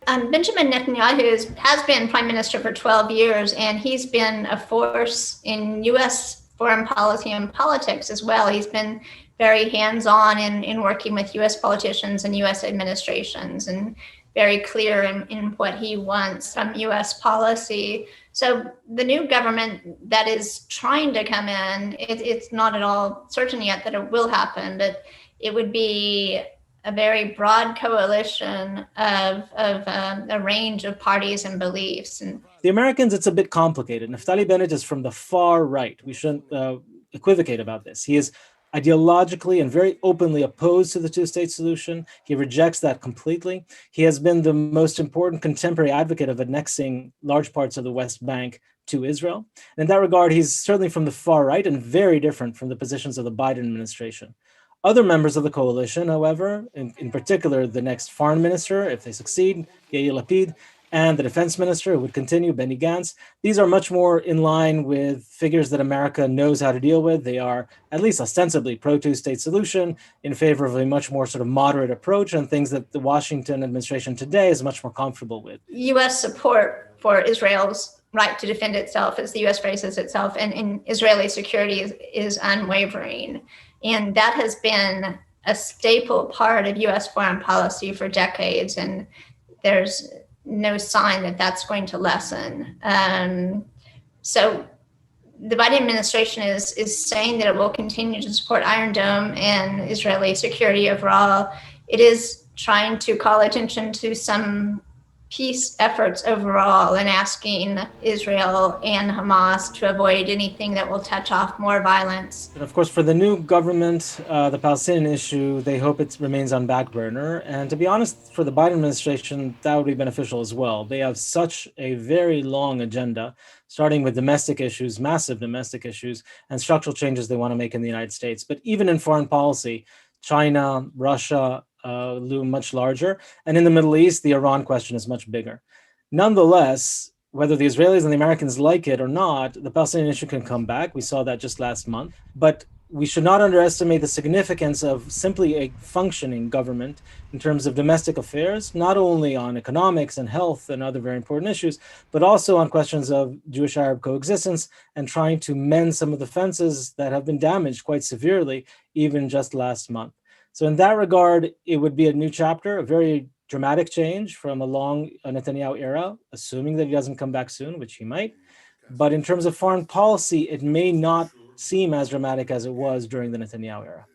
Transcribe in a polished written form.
Benjamin Netanyahu has been prime minister for 12 years, and he's been a force in U.S. foreign policy and politics as well. He's been very hands-on in working with U.S. politicians and U.S. administrations, and very clear in what he wants from U.S. policy. So the new government that is trying to come in, it's not at all certain yet that it will happen, but it would be a very broad coalition of a range of parties and beliefs. And the Americans, it's a bit complicated. Naftali Bennett is from the far right. We shouldn't equivocate about this. He is ideologically and very openly opposed to the two-state solution. He rejects that completely. He has been the most important contemporary advocate of annexing large parts of the West Bank to Israel. And in that regard, he's certainly from the far right and very different from the positions of the Biden administration. Other members of the coalition, however, in particular, the next foreign minister, if they succeed, Yair Lapid, and the defense minister, who would continue, Benny Gantz, these are much more in line with figures that America knows how to deal with. They are at least ostensibly pro-two-state solution, in favor of a much more sort of moderate approach, and things that the Washington administration today is much more comfortable with. U.S. support for Israel's right to defend itself, as the U.S. phrases itself, and Israeli security is unwavering. And that has been a staple part of U.S. foreign policy for decades, and there's no sign that that's going to lessen. So the Biden administration is saying that it will continue to support Iron Dome and Israeli security overall. It is trying to call attention to some peace efforts overall and asking Israel and Hamas to avoid anything that will touch off more violence. And of course, for the new government, the Palestinian issue, they hope it remains on back burner. And to be honest, for the Biden administration, that would be beneficial as well. They have such a very long agenda, starting with domestic issues, massive domestic issues, and structural changes they want to make in the United States. But even in foreign policy, China, Russia, loom much larger. And in the Middle East, the Iran question is much bigger. Nonetheless, whether the Israelis and the Americans like it or not, the Palestinian issue can come back. We saw that just last month. But we should not underestimate the significance of simply a functioning government in terms of domestic affairs, not only on economics and health and other very important issues, but also on questions of Jewish-Arab coexistence and trying to mend some of the fences that have been damaged quite severely, even just last month. So in that regard, it would be a new chapter, a very dramatic change from a long Netanyahu era, assuming that he doesn't come back soon, which he might. But in terms of foreign policy, it may not seem as dramatic as it was during the Netanyahu era.